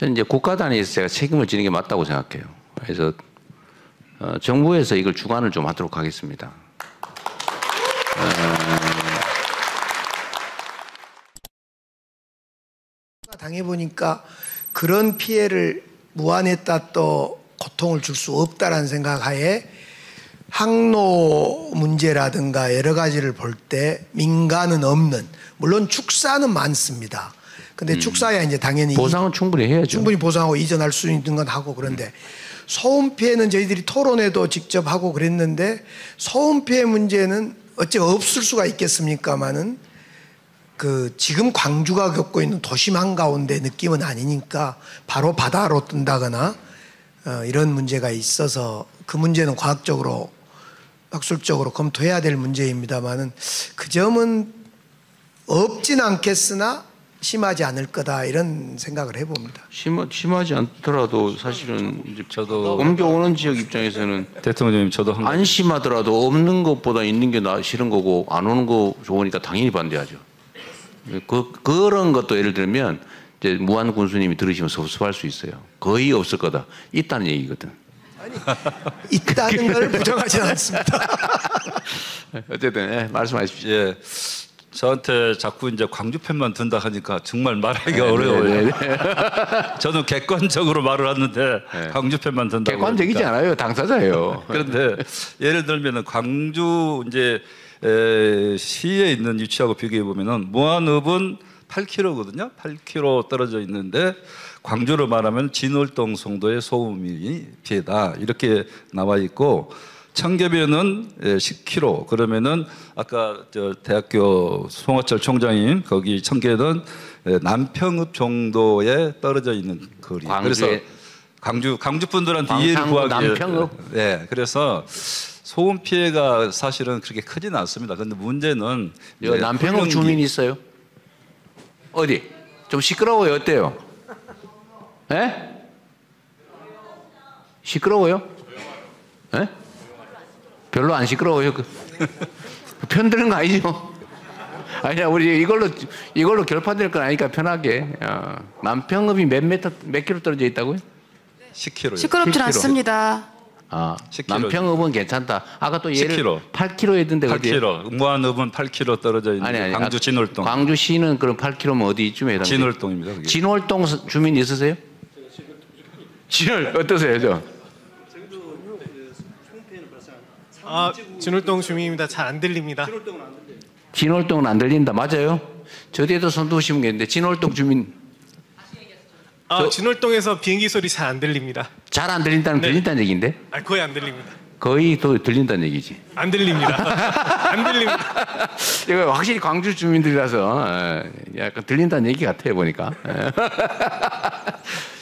저는 이제 국가 단위에서 제가 책임을 지는 게 맞다고 생각해요. 그래서 정부에서 이걸 주관을 좀 하도록 하겠습니다. 당해보니까 그런 피해를 무한했다 또 고통을 줄 수 없다라는 생각하에 항로 문제라든가 여러 가지를 볼 때 민가는 없는, 물론 축사는 많습니다. 근데 축사야 이제 당연히 보상은 충분히 해야죠. 충분히 보상하고 이전할 수 있는 건 하고, 그런데 소음 피해는 저희들이 토론회도 직접 하고 그랬는데 소음 피해 문제는 어째 없을 수가 있겠습니까마는 지금 광주가 겪고 있는 도심 한가운데 느낌은 아니니까 바로 바다로 뜬다거나 이런 문제가 있어서 그 문제는 과학적으로 학술적으로 검토해야 될 문제입니다만은 그 점은 없진 않겠으나 심하지 않을 거다 이런 생각을 해봅니다. 심하지 않더라도 사실은 이제 저도 옮겨오는 지역 입장에서는 대통령님 저도 안 심하더라도 없는 것보다 있는 게 싫은 거고 안 오는 거 좋으니까 당연히 반대하죠. 그런 것도 예를 들면 이제 무한 군수님이 들으시면 섭섭할 수 있어요. 거의 없을 거다. 있다는 얘기거든. 아니, 있다는 걸 부정하지 않습니다. 어쨌든 말씀하십시오. 예. 저한테 자꾸 이제 광주 편만 든다 하니까 정말 말하기가 어려워요. 저는 객관적으로 말을 하는데 광주 편만 든다고. 객관적이지 않아요. 당사자예요. 그런데 예를 들면은 광주 이제 시에 있는 위치하고 비교해 보면은 무안읍은 8km거든요. 8km 떨어져 있는데 광주로 말하면 진월동 송도의 소음이 피해다 이렇게 나와 있고, 청계변은 10km. 그러면은 아까 저 대학교 송화철 총장님 거기 청계는 남평읍 정도에 떨어져 있는 거리. 그래서 광주 분들한테 이해를 구하기 남평읍. 네, 그래서 소음 피해가 사실은 그렇게 크지는 않습니다. 그런데 문제는 남평읍 주민이 있어요? 어디? 좀 시끄러워요. 어때요? 예? 시끄러워요? 예? 별로 안 시끄러워요. 편드는 거 아니죠? 아니야, 우리 이걸로 결판될 건 아니까 편하게. 남평읍이 몇 킬로 떨어져 있다고요? 10km. 시끄럽진 않습니다. 10km. 남평읍은 괜찮다. 아까 또 예를 10km. 8km 했던데 8km. 무안읍은 8km 떨어져 있는 아니, 광주 진월동. 광주시는 그럼 8km면 어디쯤에 해당돼요? 진월동입니다. 그게. 진월동 주민 있으세요? 진월 어떠세요, 저? 진월동 주민입니다. 잘 안 들립니다. 진월동은 안 들린다. 맞아요? 저 뒤에도 손 드시면 겠는데 진월동 주민. 진월동에서 비행기 소리 잘 안 들립니다. 잘 안 들린다는 네. 들린다는 얘기인데? 거의 안 들립니다. 거의 또 들린다는 얘기지. 안 들립니다. 안 들립니다. 이거 확실히 광주 주민들이라서 약간 들린다는 얘기 같아요, 보니까.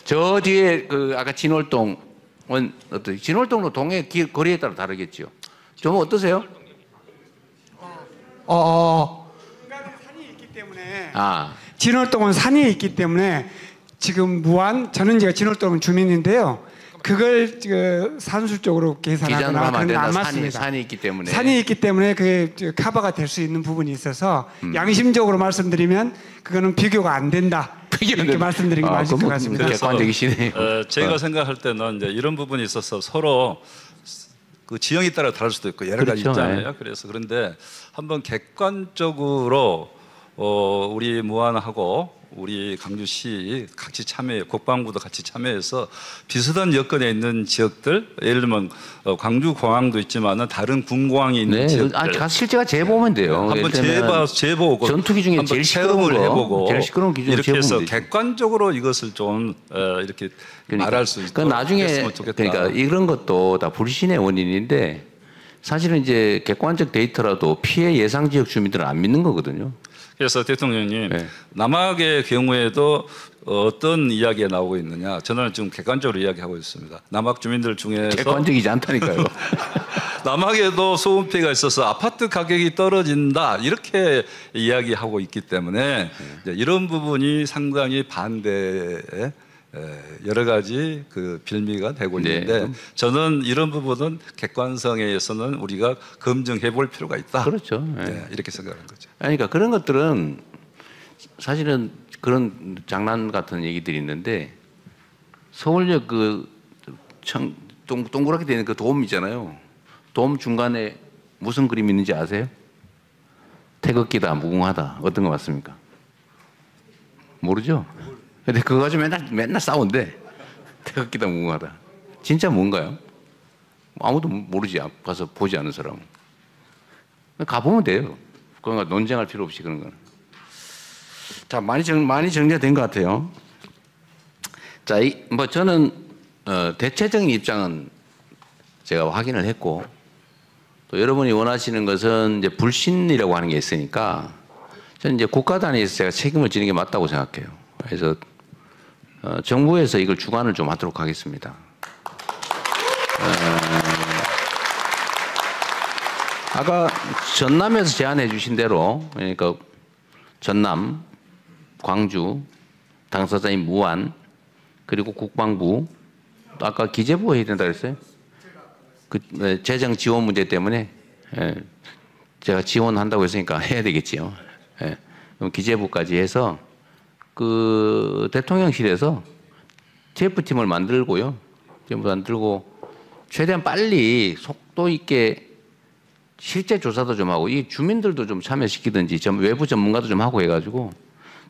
저 뒤에 아까 진월동은 어떠세요? 진월동로 동해 거리에 따라 다르겠죠. 좀 어떠세요? 중간에 산이 있기 때문에 진월동은 산이 있기 때문에 지금 저는 제가 진월동 주민인데요. 그걸 산술적으로 계산하거나 그런 건 안 맞습니다. 산이 있기 때문에. 산이 있기 때문에 그게 커버가 될 수 있는 부분이 있어서 양심적으로 말씀드리면 그거는 비교가 안 된다. 이렇게 말씀드린 게 맞을 것 같습니다. 객관적이시네요. 제가 생각할 때는 이제 이런 부분이 있어서 서로 그 지형에 따라 다를 수도 있고 여러 가지 있잖아요. 그래서 그런데 한번 객관적으로 우리 무안하고 우리 광주시 같이 국방부도 같이 참여해서 비슷한 여건에 있는 지역들, 예를 들면 광주공항도 있지만은 다른 군공항이 있는 지역들, 실제가 재보면 돼요. 한번 재보고 전투기 중에 제일 체험을 해보고 제일 시끄러운 기준 이렇게 해서 객관적으로 이것을 좀 이렇게 말할 수 있도록 나중에 했으면 좋겠다. 그러니까 이런 것도 다 불신의 원인인데 사실은 이제 객관적 데이터라도 피해 예상 지역 주민들은 안 믿는 거거든요. 그래서 대통령님, 남학의 경우에도 어떤 이야기가 나오고 있느냐, 저는 지금 객관적으로 이야기하고 있습니다. 남학 주민들 중에서 객관적이지 않다니까요. 남학에도 소음 피해가 있어서 아파트 가격이 떨어진다 이렇게 이야기하고 있기 때문에 이런 부분이 상당히 반대에 여러 가지 그 빌미가 되고 있는데 저는 이런 부분은 객관성에서는 우리가 검증해 볼 필요가 있다. 그렇죠. 이렇게 생각하는 거죠. 그러니까 그런 것들은 사실은 그런 장난 같은 얘기들이 있는데 서울역 동그랗게 되는 그 돔 있잖아요. 돔 중간에 무슨 그림이 있는지 아세요? 태극기다, 무궁화다. 어떤 거 맞습니까? 모르죠? 근데 그거 가지고 맨날 싸운대. 태극기다, 무궁화다. 진짜 뭔가요? 아무도 모르지. 가서 보지 않은 사람은. 가보면 돼요. 그건 논쟁할 필요 없이 그런 거는. 자, 많이 정리가 된 것 같아요. 자, 뭐 저는 대체적인 입장은 제가 확인을 했고, 또 여러분이 원하시는 것은 이제 불신이라고 하는 게 있으니까 저는 이제 국가 단위에서 제가 책임을 지는 게 맞다고 생각해요. 그래서 정부에서 이걸 주관을 좀 하도록 하겠습니다. 아까 전남에서 제안해 주신 대로, 그러니까 전남, 광주, 당사자인 무안, 그리고 국방부, 또 아까 기재부가 해야 된다 그랬어요? 재정 지원 문제 때문에 제가 지원한다고 했으니까 해야 되겠지요. 그럼 기재부까지 해서 그 대통령실에서 TF팀을 만들고요. 최대한 빨리 속도 있게 실제 조사도 좀 하고 이 주민들도 좀 참여시키든지 외부 전문가도 좀 하고 해가지고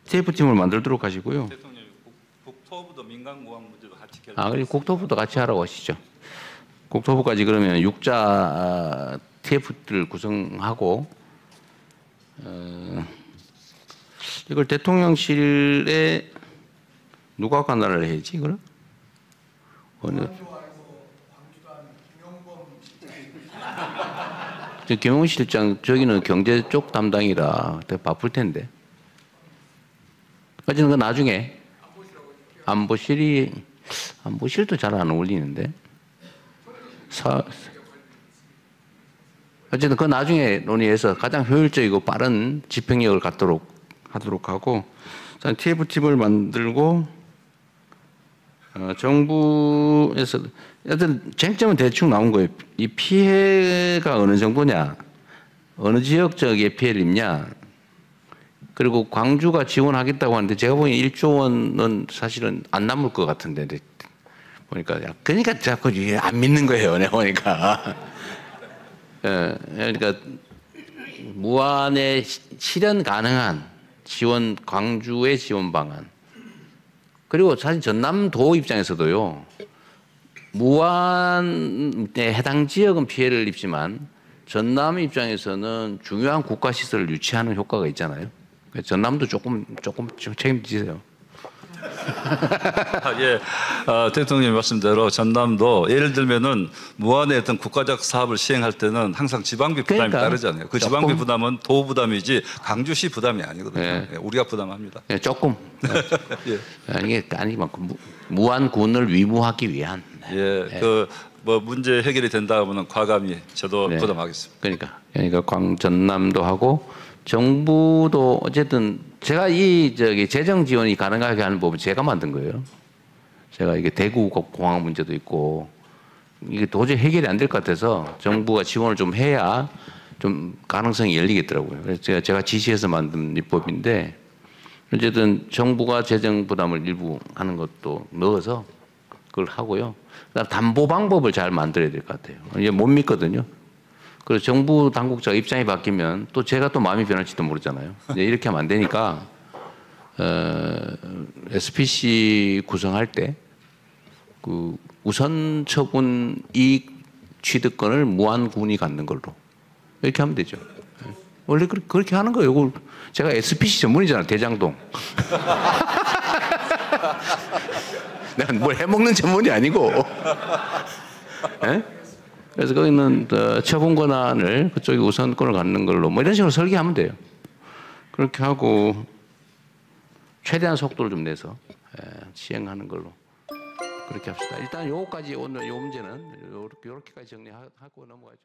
TF팀을 만들도록 하시고요. 대통령이 국토부도 민간공항 문제도 같이 그리고 국토부도 같이 하라고 하시죠. 국토부까지 그러면 6자 TF를 구성하고 이걸 대통령실에 누가 관할을 해야지 그럼? 김용범 실장 저기는 경제 쪽 담당이라 되게 바쁠 텐데. 어쨌든 그 나중에 안보실도 잘 안 어울리는데. 어쨌든 그 나중에 논의해서 가장 효율적이고 빠른 집행력을 갖도록 하도록 하고, TF팀을 만들고 정부에서 어떤 쟁점은 대충 나온 거예요. 이 피해가 어느 정도냐, 어느 지역 지역에 피해를 입냐, 그리고 광주가 지원하겠다고 하는데 제가 보기엔 1조 원은 사실은 안 남을 것 같은데 보니까 그러니까 자꾸 안 믿는 거예요. 내가 보니까. 그러니까 무안에 실현 가능한 지원, 광주의 지원 방안, 그리고 사실 전남도 입장에서도요. 무안에 해당 지역은 피해를 입지만 전남 입장에서는 중요한 국가 시설을 유치하는 효과가 있잖아요. 전남도 조금 책임지세요. 예, 대통령님 말씀대로 전남도 예를 들면은 무안의 어떤 국가적 사업을 시행할 때는 항상 지방비 부담이 따르잖아요. 그 지방비 부담은 도 부담이지 강주시 부담이 아니거든요. 예. 우리가 부담합니다. 예, 조금. 예. 이게 아니만큼 무안군을 위무하기 위한. 예, 그 뭐 문제 해결이 된다 하면은 과감히 저도 부담하겠습니다. 그러니까 전남도 하고 정부도 어쨌든 제가 재정 지원이 가능하게 하는 법은 제가 만든 거예요. 제가 이게 대구 공항 문제도 있고 이게 도저히 해결이 안 될 것 같아서 정부가 지원을 좀 해야 좀 가능성이 열리겠더라고요. 그래서 제가 지시해서 만든 입법인데 어쨌든 정부가 재정 부담을 일부 하는 것도 넣어서 그걸 하고요. 그다음 담보 방법을 잘 만들어야 될 것 같아요. 이제 못 믿거든요. 그래서 정부 당국자 입장이 바뀌면 또 제가 또 마음이 변할지도 모르잖아요. 이제 이렇게 하면 안 되니까 SPC 구성할 때 그 우선 처분 이익 취득권을 무안군이 갖는 걸로 이렇게 하면 되죠. 원래 그렇게 하는 거예요. 이걸 제가 SPC 전문이잖아요. 대장동. 내가 뭘 해먹는 전문이 아니고. 그래서 거기는 처분 권한을 그쪽이 우선권을 갖는 걸로 뭐 이런 식으로 설계하면 돼요. 그렇게 하고 최대한 속도를 좀 내서 시행하는 걸로 그렇게 합시다. 일단 요거까지 오늘 요 문제는 요렇게까지 정리하고 넘어가죠.